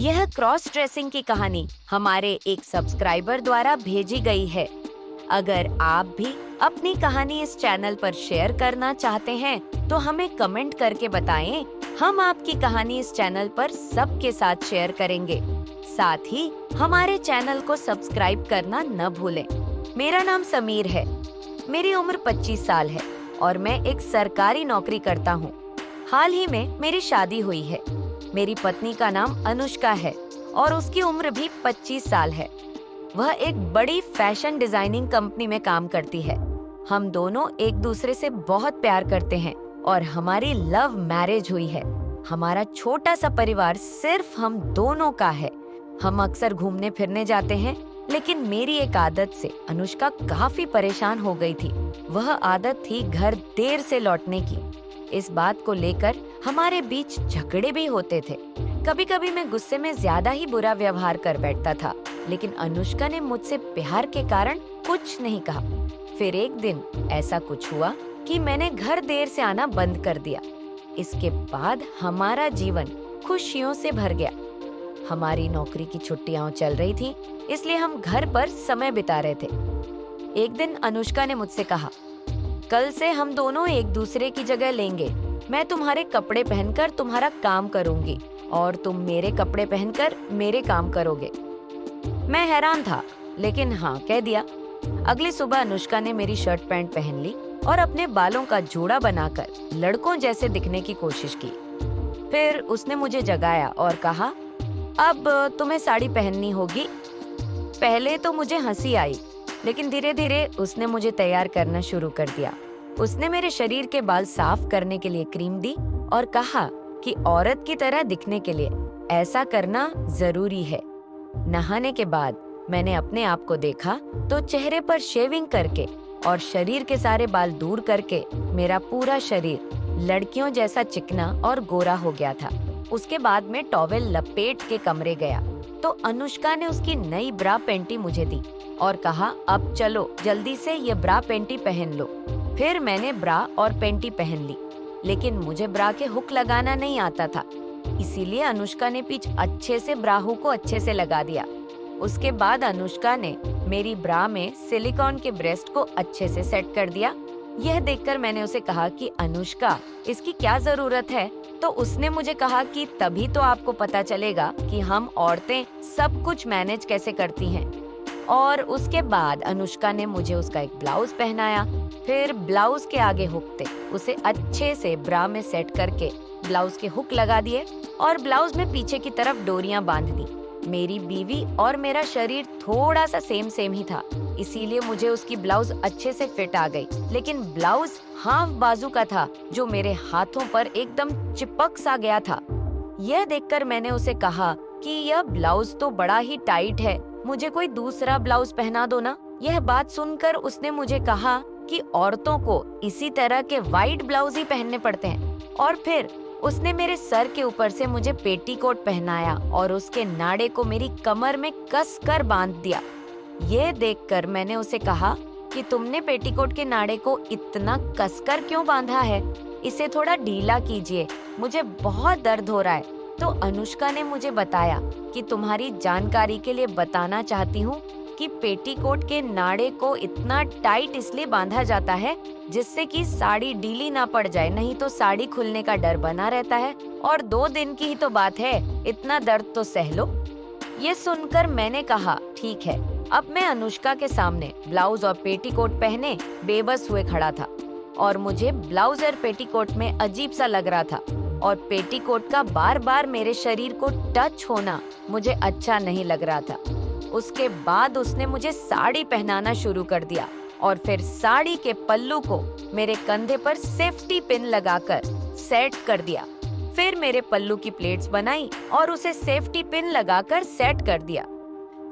यह cross dressing की कहानी हमारे एक सब्सक्राइबर द्वारा भेजी गई है। अगर आप भी अपनी कहानी इस चैनल पर शेयर करना चाहते हैं तो हमें कमेंट करके बताएं। हम आपकी कहानी इस चैनल पर सबके साथ शेयर करेंगे। साथ ही हमारे चैनल को सब्सक्राइब करना न भूलें। मेरा नाम समीर है। मेरी उम्र 25 साल है और मैं एक सरकारी नौकरी करता हूँ। हाल ही में मेरी शादी हुई है। मेरी पत्नी का नाम अनुष्का है और उसकी उम्र भी 25 साल है। वह एक बड़ी फैशन डिजाइनिंग कंपनी में काम करती है। हम दोनों एक दूसरे से बहुत प्यार करते हैं और हमारी लव मैरिज हुई है। हमारा छोटा सा परिवार सिर्फ हम दोनों का है। हम अक्सर घूमने फिरने जाते हैं, लेकिन मेरी एक आदत से अनुष्का काफी परेशान हो गई थी। वह आदत थी घर देर से लौटने की। इस बात को लेकर हमारे बीच झगड़े भी होते थे। कभी कभी मैं गुस्से में ज्यादा ही बुरा व्यवहार कर बैठता था, लेकिन अनुष्का ने मुझसे प्यार के कारण कुछ नहीं कहा। फिर एक दिन ऐसा कुछ हुआ कि मैंने घर देर से आना बंद कर दिया। इसके बाद हमारा जीवन खुशियों से भर गया। हमारी नौकरी की छुट्टियां चल रही थी, इसलिए हम घर पर समय बिता रहे थे। एक दिन अनुष्का ने मुझसे कहा, कल से हम दोनों एक दूसरे की जगह लेंगे। मैं तुम्हारे कपड़े पहनकर तुम्हारा काम करूंगी और तुम मेरे कपड़े पहनकर मेरे काम करोगे। मैं हैरान था, लेकिन हाँ कह दिया। अगली सुबह अनुष्का ने मेरी शर्ट पैंट पहन ली और अपने बालों का जोड़ा बनाकर लड़कों जैसे दिखने की कोशिश की। फिर उसने मुझे जगाया और कहा, अब तुम्हें साड़ी पहननी होगी। पहले तो मुझे हंसी आई, लेकिन धीरे धीरे उसने मुझे तैयार करना शुरू कर दिया। उसने मेरे शरीर के बाल साफ करने के लिए क्रीम दी और कहा कि औरत की तरह दिखने के लिए ऐसा करना जरूरी है। नहाने के बाद मैंने अपने आप को देखा तो चेहरे पर शेविंग करके और शरीर के सारे बाल दूर करके मेरा पूरा शरीर लड़कियों जैसा चिकना और गोरा हो गया था। उसके बाद मैं टॉवेल लपेट के कमरे गया तो अनुष्का ने उसकी नई ब्रा पेंटी मुझे दी और कहा, अब चलो जल्दी से ये ब्रा पेंटी पहन लो। फिर मैंने ब्रा और पेंटी पहन ली, लेकिन मुझे ब्रा के हुक लगाना नहीं आता था, इसीलिए अनुष्का ने पीछ अच्छे से ब्रा हुक को अच्छे से लगा दिया। उसके बाद अनुष्का ने मेरी ब्रा में सिलिकॉन के ब्रेस्ट को अच्छे से सेट कर दिया। यह देखकर मैंने उसे कहा कि अनुष्का, इसकी क्या जरूरत है? तो उसने मुझे कहा कि तभी तो आपको पता चलेगा कि हम औरतें सब कुछ मैनेज कैसे करती हैं। और उसके बाद अनुष्का ने मुझे उसका एक ब्लाउज पहनाया। फिर ब्लाउज के आगे हुक थे, उसे अच्छे से ब्रा में सेट करके ब्लाउज के हुक लगा दिए और ब्लाउज में पीछे की तरफ डोरियां बांध दी। मेरी बीवी और मेरा शरीर थोड़ा सा सेम ही था, इसीलिए मुझे उसकी ब्लाउज अच्छे से फिट आ गई। लेकिन ब्लाउज हाफ बाजू का था, जो मेरे हाथों पर एकदम चिपक सा गया था। यह देखकर मैंने उसे कहा कि यह ब्लाउज तो बड़ा ही टाइट है, मुझे कोई दूसरा ब्लाउज पहना दो ना। यह बात सुनकर उसने मुझे कहा कि औरतों को इसी तरह के वाइट ब्लाउज ही पहनने पड़ते हैं। और फिर उसने मेरे सर के ऊपर से मुझे पेटीकोट पहनाया और उसके नाड़े को मेरी कमर में कस कर बांध दिया। ये देखकर मैंने उसे कहा कि तुमने पेटीकोट के नाड़े को इतना कसकर क्यों बांधा है? इसे थोड़ा ढीला कीजिए, मुझे बहुत दर्द हो रहा है। तो अनुष्का ने मुझे बताया कि तुम्हारी जानकारी के लिए बताना चाहती हूँ कि पेटीकोट के नाड़े को इतना टाइट इसलिए बांधा जाता है जिससे कि साड़ी ढीली ना पड़ जाए, नहीं तो साड़ी खुलने का डर बना रहता है। और 2 दिन की ही तो बात है, इतना दर्द तो सह लो। ये सुनकर मैंने कहा, ठीक है। अब मैं अनुष्का के सामने ब्लाउज और पेटीकोट पहने बेबस हुए खड़ा था और मुझे ब्लाउज और पेटीकोट में अजीब सा लग रहा था और पेटीकोट का बार बार मेरे शरीर को टच होना मुझे अच्छा नहीं लग रहा था। उसके बाद उसने मुझे साड़ी पहनाना शुरू कर दिया और फिर साड़ी के पल्लू को मेरे कंधे पर सेफ्टी पिन लगाकर सेट कर दिया। फिर मेरे पल्लू की प्लेट्स बनाई और उसे सेफ्टी पिन लगाकर सेट कर दिया।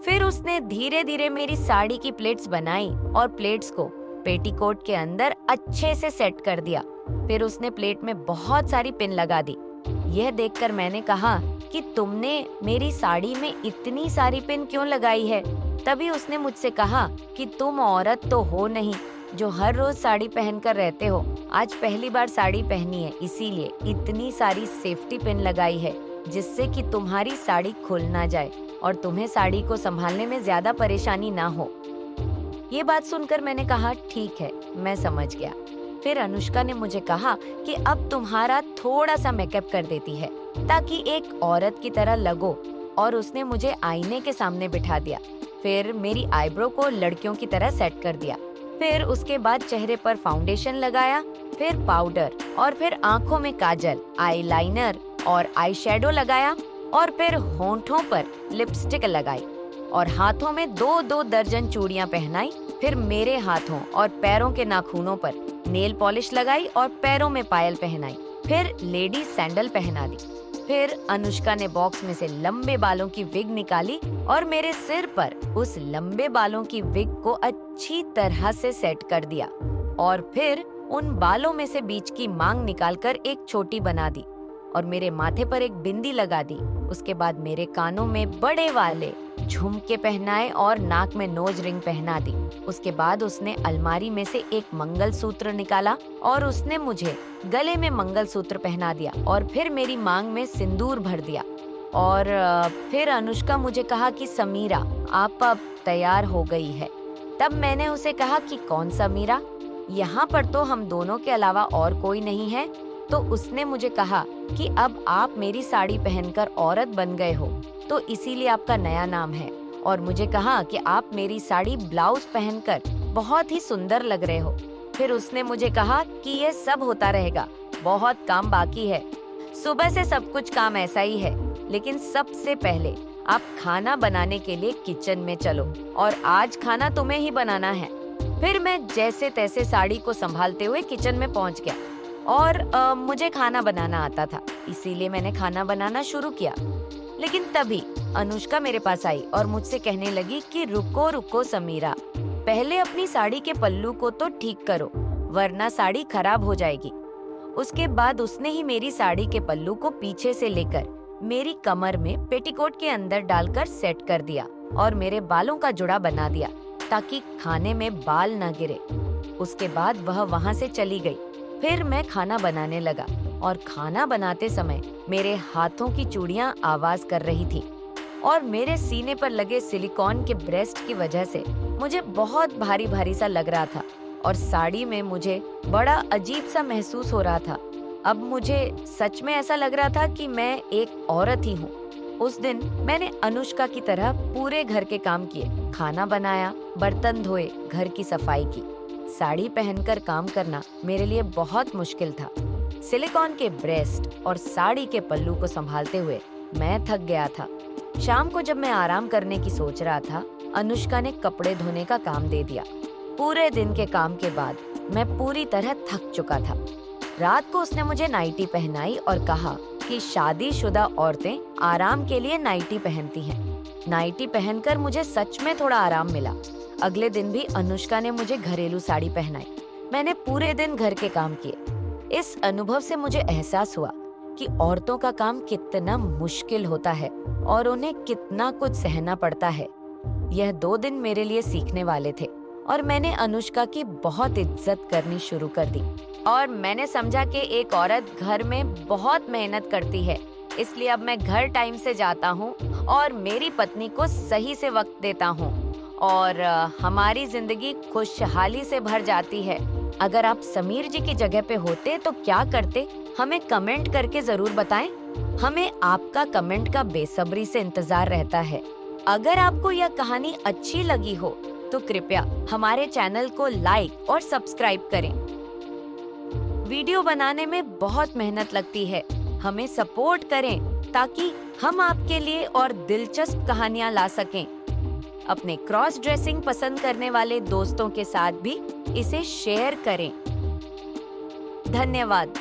फिर उसने धीरे धीरे मेरी साड़ी की प्लेट्स बनाई और प्लेट्स को पेटीकोट के अंदर अच्छे से सेट कर दिया। फिर उसने प्लेट में बहुत सारी पिन लगा दी। यह देखकर मैंने कहा कि तुमने मेरी साड़ी में इतनी सारी पिन क्यों लगाई है? तभी उसने मुझसे कहा कि तुम औरत तो हो नहीं जो हर रोज साड़ी पहनकर रहते हो। आज पहली बार साड़ी पहनी है, इसीलिए इतनी सारी सेफ्टी पिन लगाई है। जिससे कि तुम्हारी साड़ी खुल ना जाए और तुम्हें साड़ी को संभालने में ज्यादा परेशानी ना हो। ये बात सुनकर मैंने कहा ठीक है, मैं समझ गया। फिर अनुष्का ने मुझे कहा कि अब तुम्हारा थोड़ा सा मेकअप कर देती है ताकि एक औरत की तरह लगो, और उसने मुझे आईने के सामने बिठा दिया। फिर मेरी आईब्रो को लड़कियों की तरह सेट कर दिया। फिर उसके बाद चेहरे पर फाउंडेशन लगाया, फिर पाउडर, और फिर आंखों में काजल, आईलाइनर और आई शेडो लगाया, और फिर होंठों पर लिपस्टिक लगाई और हाथों में 2-2 दर्जन चूड़ियां पहनाई। फिर मेरे हाथों और पैरों के नाखूनों पर नेल पॉलिश लगाई और पैरों में पायल पहनाई। फिर लेडी सैंडल पहना दी। फिर अनुष्का ने बॉक्स में से लंबे बालों की विग निकाली और मेरे सिर पर उस लंबे बालों की विग को अच्छी तरह से सेट कर दिया, और फिर उन बालों में से बीच की मांग निकालकर एक छोटी बना दी और मेरे माथे पर एक बिंदी लगा दी। उसके बाद मेरे कानों में बड़े वाले झुमके पहनाए और नाक में नोज रिंग पहना दी। उसके बाद उसने अलमारी में से एक मंगलसूत्र निकाला और उसने मुझे गले में मंगलसूत्र पहना दिया और फिर मेरी मांग में सिंदूर भर दिया। और फिर अनुष्का मुझे कहा कि समीरा, आप अब तैयार हो गई है। तब मैंने उसे कहा कि कौन सा मीरा, यहाँ पर तो हम दोनों के अलावा और कोई नहीं है। तो उसने मुझे कहा कि अब आप मेरी साड़ी पहनकर औरत बन गए हो, तो इसीलिए आपका नया नाम है। और मुझे कहा कि आप मेरी साड़ी ब्लाउज पहनकर बहुत ही सुंदर लग रहे हो। फिर उसने मुझे कहा कि ये सब होता रहेगा, बहुत काम बाकी है। सुबह से सब कुछ काम ऐसा ही है, लेकिन सबसे पहले आप खाना बनाने के लिए किचन में चलो, और आज खाना तुम्हें ही बनाना है। फिर मैं जैसे तैसे साड़ी को संभालते हुए किचन में पहुंच गया और मुझे खाना बनाना आता था, इसीलिए मैंने खाना बनाना शुरू किया। लेकिन तभी अनुष्का मेरे पास आई और मुझसे कहने लगी कि रुको रुको समीरा, पहले अपनी साड़ी के पल्लू को तो ठीक करो, वरना साड़ी खराब हो जाएगी। उसके बाद उसने ही मेरी साड़ी के पल्लू को पीछे से लेकर मेरी कमर में पेटीकोट के अंदर डालकर सेट कर दिया और मेरे बालों का जुड़ा बना दिया ताकि खाने में बाल न गिरे। उसके बाद वह वहाँ से चली गई। फिर मैं खाना बनाने लगा और खाना बनाते समय मेरे हाथों की चूड़ियां आवाज कर रही थी और मेरे सीने पर लगे सिलिकॉन के ब्रेस्ट की वजह से मुझे बहुत भारी भारी सा लग रहा था और साड़ी में मुझे बड़ा अजीब सा महसूस हो रहा था। अब मुझे सच में ऐसा लग रहा था कि मैं एक औरत ही हूँ। उस दिन मैंने अनुष्का की तरह पूरे घर के काम किए, खाना बनाया, बर्तन धोए, घर की सफाई की। साड़ी पहनकर काम करना मेरे लिए बहुत मुश्किल था। सिलिकॉन के ब्रेस्ट और साड़ी के पल्लू को संभालते हुए मैं थक गया था। शाम को जब मैं आराम करने की सोच रहा था, अनुष्का ने कपड़े धोने का काम दे दिया। पूरे दिन के काम के बाद मैं पूरी तरह थक चुका था। रात को उसने मुझे नाइटी पहनाई और कहा कि शादीशुदा औरतें आराम के लिए नाइटी पहनती हैं। नाइटी पहनकर मुझे सच में थोड़ा आराम मिला। अगले दिन भी अनुष्का ने मुझे घरेलू साड़ी पहनाई। मैंने पूरे दिन घर के काम किए। इस अनुभव से मुझे एहसास हुआ कि औरतों का काम कितना मुश्किल होता है और उन्हें कितना कुछ सहना पड़ता है। यह 2 दिन मेरे लिए सीखने वाले थे और मैंने अनुष्का की बहुत इज्जत करनी शुरू कर दी। और मैंने समझा कि एक औरत घर में बहुत मेहनत करती है, इसलिए अब मैं घर टाइम से जाता हूँ और मेरी पत्नी को सही से वक्त देता हूँ और हमारी जिंदगी खुशहाली से भर जाती है। अगर आप समीर जी की जगह पे होते तो क्या करते, हमें कमेंट करके जरूर बताएं। हमें आपका कमेंट का बेसब्री से इंतजार रहता है। अगर आपको यह कहानी अच्छी लगी हो तो कृपया हमारे चैनल को लाइक और सब्सक्राइब करें। वीडियो बनाने में बहुत मेहनत लगती है, हमें सपोर्ट करें ताकि हम आपके लिए और दिलचस्प कहानियां ला सकें। अपने क्रॉस ड्रेसिंग पसंद करने वाले दोस्तों के साथ भी इसे शेयर करें। धन्यवाद।